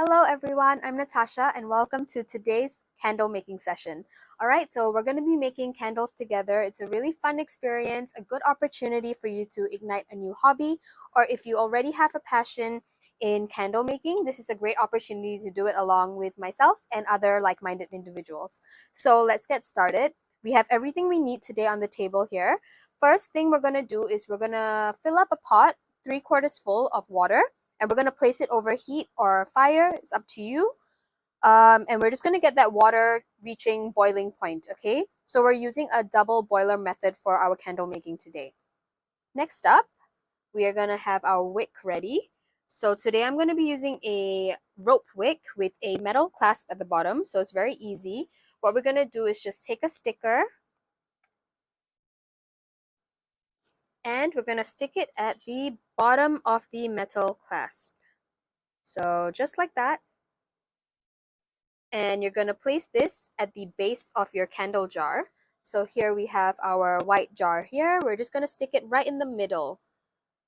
Hello everyone, I'm Natasha and welcome to today's candle making session. Alright, so we're going to be making candles together. It's a really fun experience, a good opportunity for you to ignite a new hobby, or if you already have a passion in candle making, this is a great opportunity to do it along with myself and other like-minded individuals. So let's get started. We have everything we need today on the table here. First thing we're going to do is we're going to fill up a pot 3/4 full of water, and we're going to place it over heat or fire. It's up to you. And we're just going to get that water reaching boiling point, okay? So we're using a double boiler method for our candle making today. Next up, we are going to have our wick ready. So today I'm going to be using a rope wick with a metal clasp at the bottom, so it's very easy. What we're going to do is just take a sticker and we're going to stick it at the bottom of the metal clasp. So just like that. And you're going to place this at the base of your candle jar. So here we have our white jar here. We're just going to stick it right in the middle.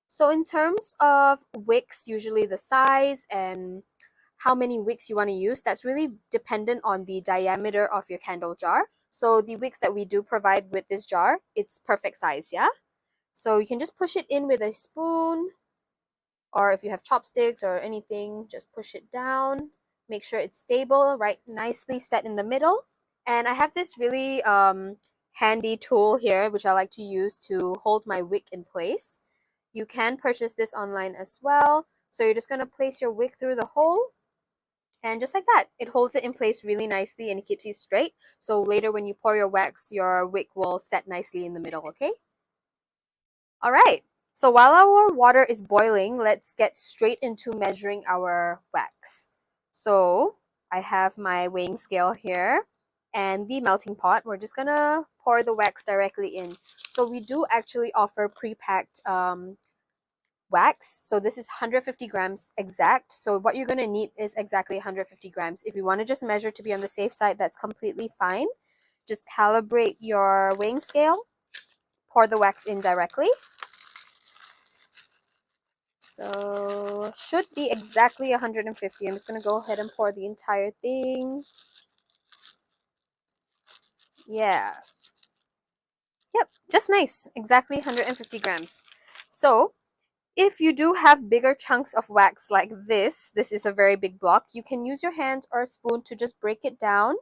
So in terms of wicks, usually the size and how many wicks you want to use, that's really dependent on the diameter of your candle jar. So the wicks that we do provide with this jar, it's perfect size, yeah? So you can just push it in with a spoon, or if you have chopsticks or anything, just push it down. Make sure it's stable, right, nicely set in the middle. And I have this really handy tool here, which I like to use to hold my wick in place. You can purchase this online as well. So you're just going to place your wick through the hole. And just like that, it holds it in place really nicely and it keeps you straight. So later when you pour your wax, your wick will set nicely in the middle, okay? All right. So while our water is boiling, let's get straight into measuring our wax. So I have my weighing scale here and the melting pot. We're just gonna pour the wax directly in. So we do actually offer pre-packed wax. So this is 150 grams exact. So what you're gonna need is exactly 150 grams. If you want to just measure to be on the safe side, that's completely fine. Just calibrate your weighing scale, pour the wax in directly. So should be exactly 150. I'm just going to go ahead and pour the entire thing. Yeah. Yep, just nice. Exactly 150 grams. So if you do have bigger chunks of wax like this is a very big block, you can use your hand or a spoon to just break it down.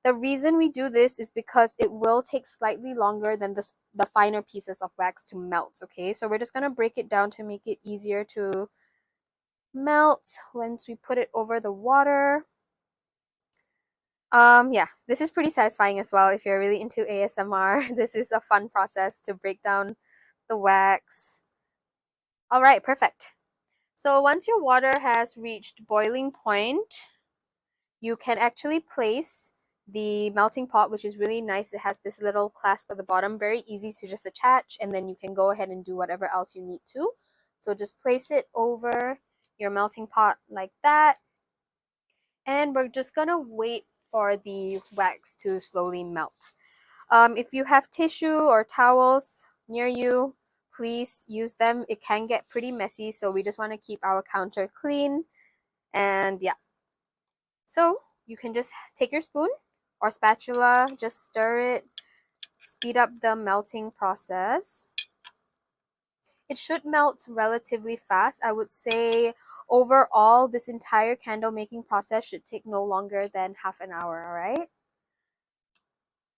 The reason we do this is because it will take slightly longer than the finer pieces of wax to melt, okay? So we're just going to break it down to make it easier to melt once we put it over the water. Yeah, this is pretty satisfying as well if you're really into ASMR. This is a fun process to break down the wax. All right, perfect. So once your water has reached boiling point, you can actually place the melting pot, which is really nice. It has this little clasp at the bottom, very easy to just attach, and then you can go ahead and do whatever else you need to. So just place it over your melting pot like that. And we're just gonna wait for the wax to slowly melt. If you have tissue or towels near you, please use them. It can get pretty messy, so we just want to keep our counter clean. And yeah, so you can just take your spoon or spatula, just stir it, speed up the melting process. It should melt relatively fast. I would say overall, this entire candle making process should take no longer than half an hour, all right?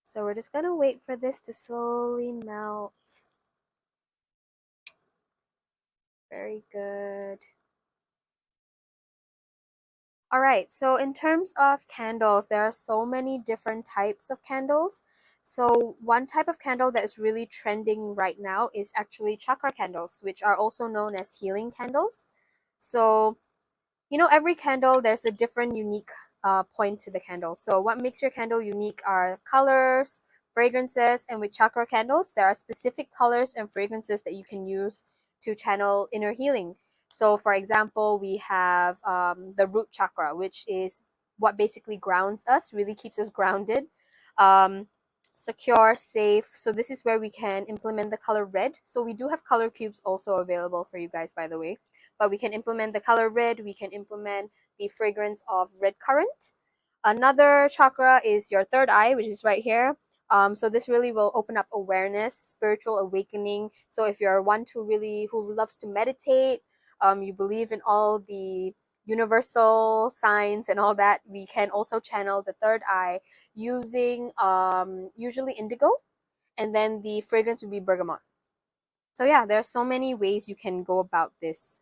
So we're just gonna wait for this to slowly melt. Very good. All right, so in terms of candles, there are so many different types of candles. So one type of candle that is really trending right now is actually chakra candles, which are also known as healing candles. So, you know, every candle, there's a different unique point to the candle. So what makes your candle unique are colors, fragrances, and with chakra candles, there are specific colors and fragrances that you can use to channel inner healing. So for example, we have the root chakra, which is what basically grounds us, really keeps us grounded. Um, secure, safe. So this is where we can implement the color red. So we do have color cubes also available for you guys, by the way. But we can implement the color red. We can implement the fragrance of red currant. Another chakra is your third eye, which is right here. So this really will open up awareness, spiritual awakening. So if you're one who loves to meditate, you believe in all the universal signs and all that, we can also channel the third eye using usually indigo, and then the fragrance would be bergamot. So yeah, there are so many ways you can go about this.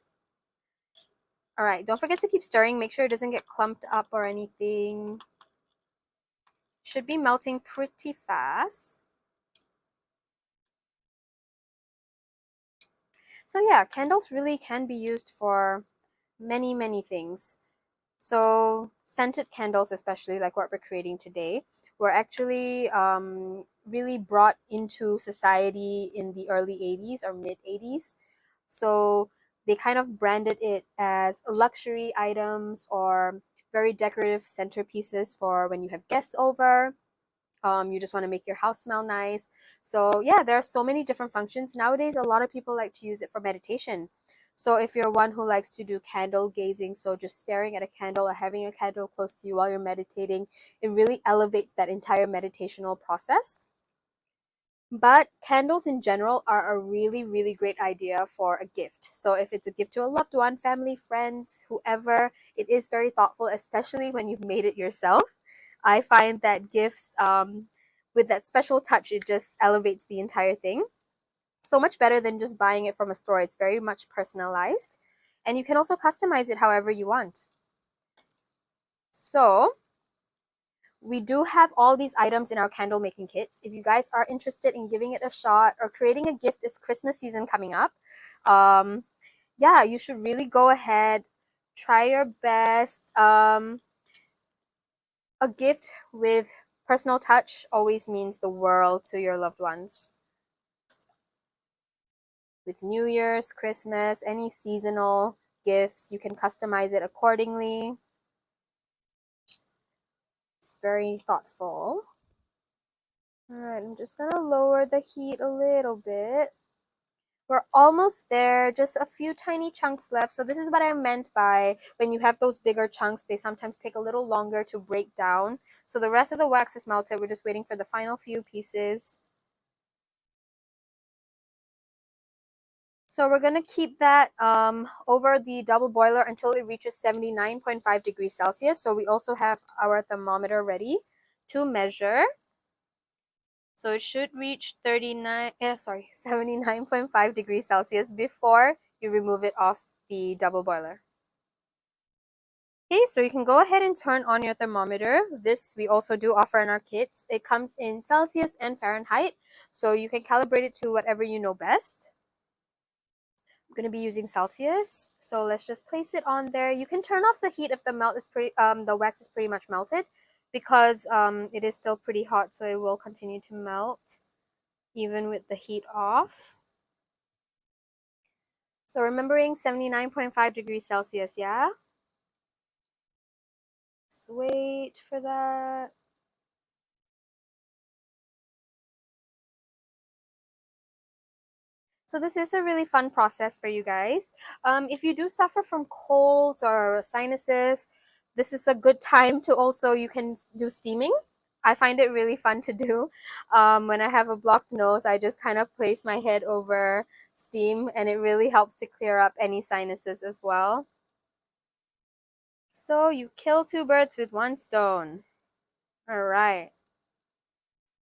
All right, don't forget to keep stirring. Make sure it doesn't get clumped up or anything. Should be melting pretty fast. So yeah, candles really can be used for many things. So scented candles, especially like what we're creating today, were actually really brought into society in the early 80s or mid 80s. So they kind of branded it as luxury items or very decorative centerpieces for when you have guests over. You just want to make your house smell nice. So yeah, there are so many different functions nowadays. A lot of people like to use it for meditation. So if you're one who likes to do candle gazing, so just staring at a candle or having a candle close to you while you're meditating, it really elevates that entire meditational process. But candles in general are a really great idea for a gift. So if it's a gift to a loved one, family, friends, whoever, it is very thoughtful, especially when you've made it yourself. I find that gifts, with that special touch, it just elevates the entire thing. So much better than just buying it from a store. It's very much personalized. And you can also customize it however you want. So we do have all these items in our candle making kits. If you guys are interested in giving it a shot or creating a gift, this Christmas season coming up, yeah, you should really go ahead, try your best. A gift with personal touch always means the world to your loved ones. With New Year's, Christmas, any seasonal gifts, you can customize it accordingly. It's very thoughtful. All right, I'm just gonna lower the heat a little bit. We're almost there, just a few tiny chunks left. So this is what I meant by when you have those bigger chunks, they sometimes take a little longer to break down. So the rest of the wax is melted. We're just waiting for the final few pieces. So we're going to keep that over the double boiler until it reaches 79.5 degrees Celsius. So we also have our thermometer ready to measure. So it should reach 79.5 degrees Celsius before you remove it off the double boiler. Okay, so you can go ahead and turn on your thermometer. This we also do offer in our kits. It comes in Celsius and Fahrenheit, so you can calibrate it to whatever you know best. I'm going to be using Celsius, so let's just place it on there. You can turn off the heat if the wax is pretty much melted, because it is still pretty hot, so it will continue to melt even with the heat off. So remembering 79.5 degrees Celsius, yeah? Just wait for that. So this is a really fun process for you guys. If you do suffer from colds or sinuses, this is a good time to also, you can do steaming. I find it really fun to do. When I have a blocked nose, I just kind of place my head over steam, and it really helps to clear up any sinuses as well. So you kill two birds with one stone. All right.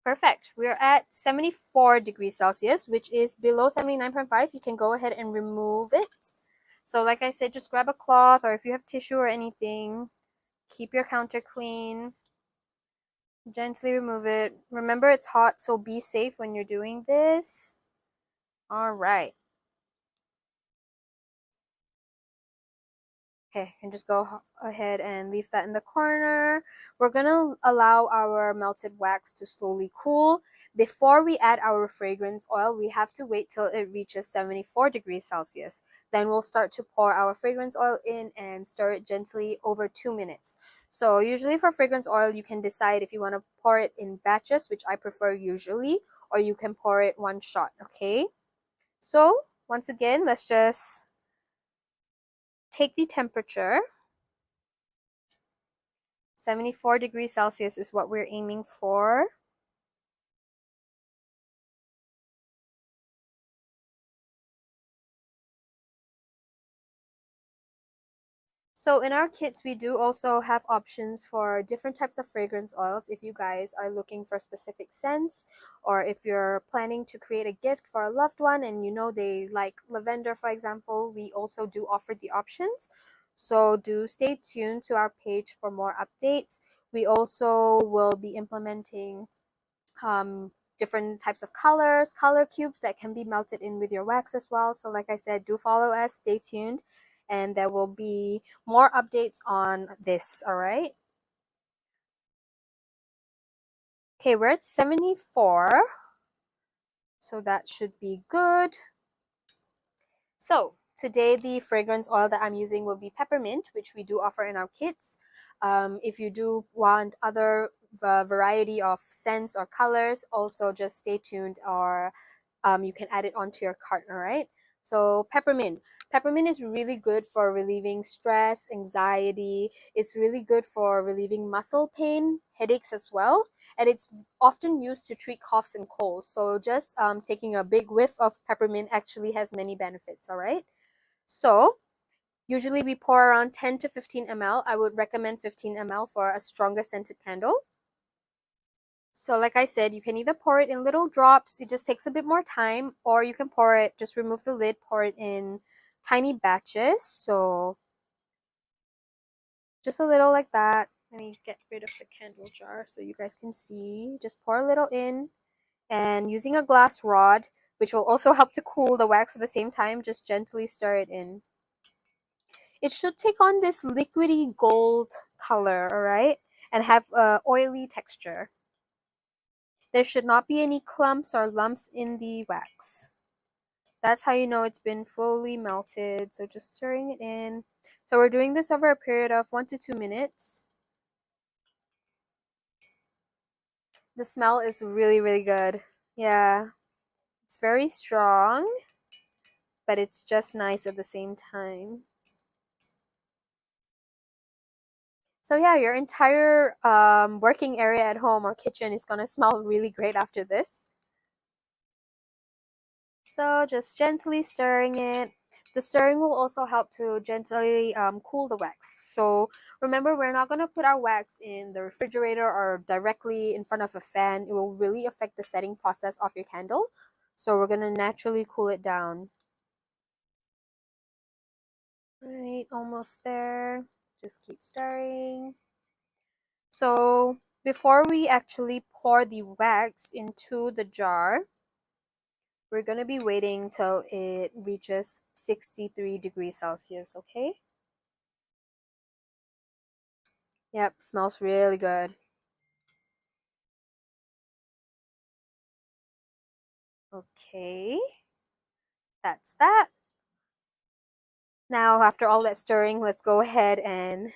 Perfect. We're at 74 degrees Celsius, which is below 79.5. You can go ahead and remove it. So like I said, just grab a cloth, or if you have tissue or anything, keep your counter clean. Gently remove it. Remember, it's hot, so be safe when you're doing this. All right. Okay, and just go ahead and leave that in the corner. We're gonna allow our melted wax to slowly cool. Before we add our fragrance oil, we have to wait till it reaches 74 degrees Celsius. Then we'll start to pour our fragrance oil in and stir it gently over 2 minutes. So usually for fragrance oil, you can decide if you want to pour it in batches, which I prefer usually, or you can pour it one shot, okay? So once again, let's just take the temperature. 74 degrees Celsius is what we're aiming for. So in our kits, we do also have options for different types of fragrance oils if you guys are looking for specific scents, or if you're planning to create a gift for a loved one and you know they like lavender, for example, we also do offer the options. So do stay tuned to our page for more updates. We also will be implementing different types of color cubes that can be melted in with your wax as well. So like I said, do follow us, stay tuned, and there will be more updates on this, all right? Okay, we're at 74, so that should be good. So today the fragrance oil that I'm using will be peppermint, which we do offer in our kits. If you do want other variety of scents or colors, also just stay tuned, or you can add it onto your cart, all right? So peppermint. Peppermint is really good for relieving stress, anxiety. It's really good for relieving muscle pain, headaches as well. And it's often used to treat coughs and colds. So just taking a big whiff of peppermint actually has many benefits, all right? So usually we pour around 10 to 15 ml. I would recommend 15 ml for a stronger scented candle. So like I said, you can either pour it in little drops, it just takes a bit more time, or you can pour it, just remove the lid, pour it in tiny batches. So just a little like that. Let me get rid of the candle jar so you guys can see. Just pour a little in, and using a glass rod, which will also help to cool the wax at the same time, just gently stir it in. It should take on this liquidy gold color, all right? And have a oily texture. There should not be any clumps or lumps in the wax. That's how you know it's been fully melted. So just stirring it in. So we're doing this over a period of 1 to 2 minutes. The smell is really, really good. Yeah, it's very strong, but it's just nice at the same time. So yeah, your entire working area at home or kitchen is gonna smell really great after this. So just gently stirring it. The stirring will also help to gently cool the wax. So remember, we're not going to put our wax in the refrigerator or directly in front of a fan. It will really affect the setting process of your candle. So we're going to naturally cool it down. Right, almost there. Just keep stirring. So before we actually pour the wax into the jar, we're going to be waiting till it reaches 63 degrees Celsius, okay? Yep, smells really good. Okay, that's that. Now, after all that stirring, let's go ahead and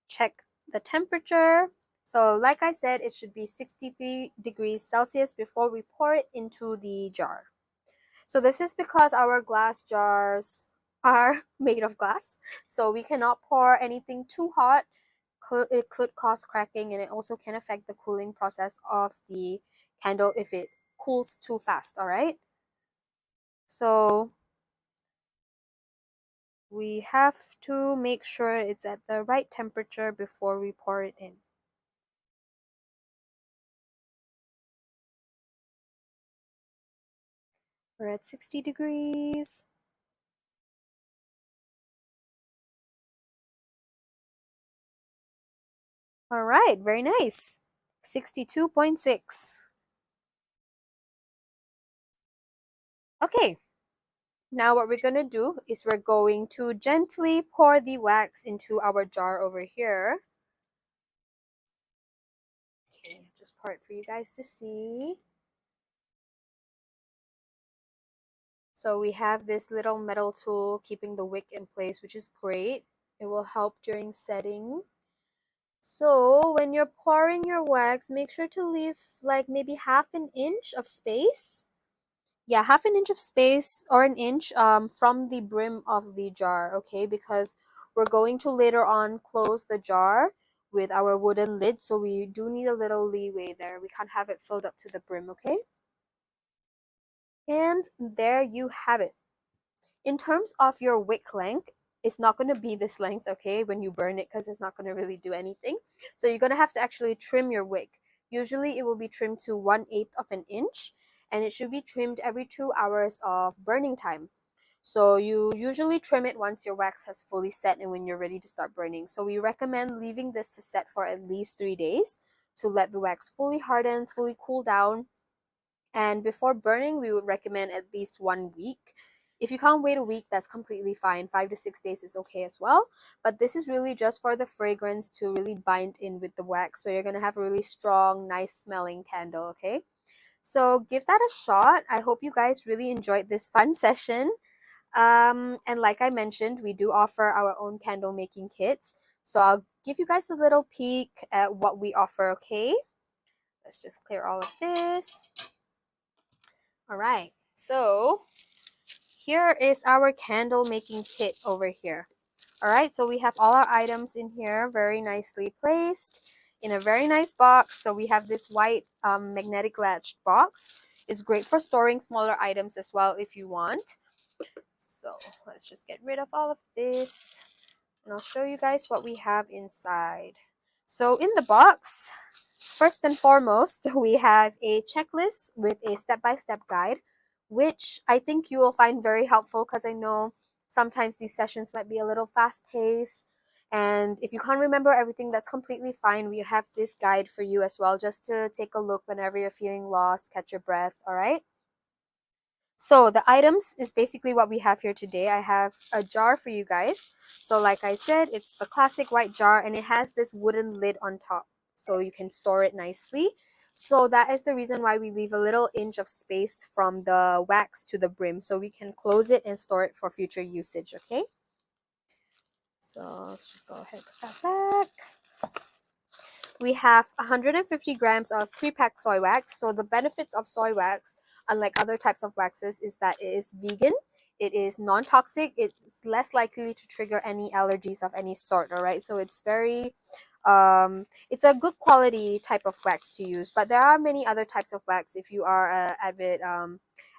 check the temperature. So like I said, it should be 63 degrees Celsius before we pour it into the jar. So this is because our glass jars are made of glass, so we cannot pour anything too hot. It could cause cracking, and it also can affect the cooling process of the candle if it cools too fast, all right? So we have to make sure it's at the right temperature before we pour it in. We're at 60 degrees. All right, very nice. 62.6. Okay, Now what we're going to do is we're going to gently pour the wax into our jar over here. Okay, just pour it for you guys to see. So we have this little metal tool keeping the wick in place, which is great. It will help during setting. So when you're pouring your wax, make sure to leave like maybe half an inch of space. Yeah, half an inch of space or an inch from the brim of the jar, okay? Because we're going to later on close the jar with our wooden lid, so we do need a little leeway there. We can't have it filled up to the brim, okay? And there you have it. In terms of your wick length, it's not going to be this length, okay, when you burn it, because it's not going to really do anything. So you're going to have to actually trim your wick. Usually it will be trimmed to 1/8 of an inch, and it should be trimmed every 2 hours of burning time. So you usually trim it once your wax has fully set and when you're ready to start burning. So we recommend leaving this to set for at least 3 days to let the wax fully harden, fully cool down. And before burning, we would recommend at least 1 week. If you can't wait a week, that's completely fine. 5 to 6 days is okay as well. But this is really just for the fragrance to really bind in with the wax. So you're going to have a really strong, nice smelling candle, okay? So give that a shot. I hope you guys really enjoyed this fun session. And like I mentioned, we do offer our own candle making kits. So I'll give you guys a little peek at what we offer, okay? Let's just clear all of this. All right, so here is our candle making kit over here. All right, so we have all our items in here very nicely placed in a very nice box. So we have this white magnetic latched box. It's great for storing smaller items as well if you want. So let's just get rid of all of this and I'll show you guys what we have inside. So in the box, first and foremost, we have a checklist with a step-by-step guide, which I think you will find very helpful because I know sometimes these sessions might be a little fast-paced. And if you can't remember everything, that's completely fine. We have this guide for you as well, just to take a look whenever you're feeling lost, catch your breath, all right? So the items is basically what we have here today. I have a jar for you guys. So like I said, it's the classic white jar and it has this wooden lid on top so you can store it nicely. So that is the reason why we leave a little inch of space from the wax to the brim so we can close it and store it for future usage, okay? So let's just go ahead and put that back. We have 150 grams of pre-packed soy wax. So the benefits of soy wax, unlike other types of waxes, is that it is vegan, it is non-toxic, it's less likely to trigger any allergies of any sort, all right? So it's very, it's a good quality type of wax to use. But there are many other types of wax. If you are an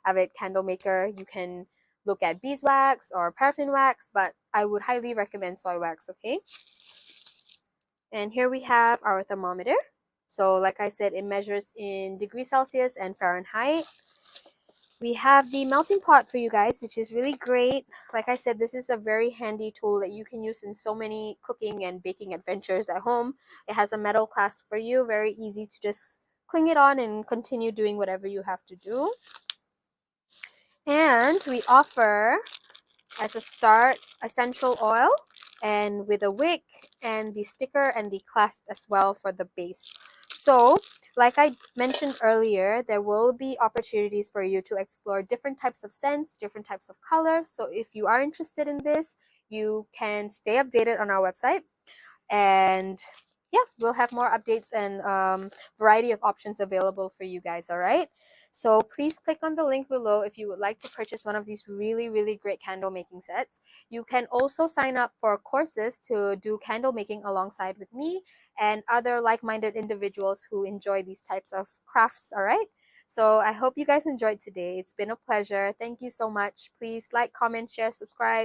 avid candle maker, you can look at beeswax or paraffin wax, but I would highly recommend soy wax, okay? And here we have our thermometer. So like I said, it measures in degrees Celsius and Fahrenheit. We have the melting pot for you guys, which is really great. Like I said, this is a very handy tool that you can use in so many cooking and baking adventures at home. It has a metal clasp for you, very easy to just cling it on and continue doing whatever you have to do. And we offer, as a start, essential oil and with a wick and the sticker and the clasp as well for the base. So like I mentioned earlier, there will be opportunities for you to explore different types of scents, different types of colors. So if you are interested in this, you can stay updated on our website, and yeah, we'll have more updates and variety of options available for you guys, all right? So please click on the link below if you would like to purchase one of these really, really great candle making sets. You can also sign up for courses to do candle making alongside with me and other like-minded individuals who enjoy these types of crafts, all right? So I hope you guys enjoyed today. It's been a pleasure. Thank you so much. Please like, comment, share, subscribe,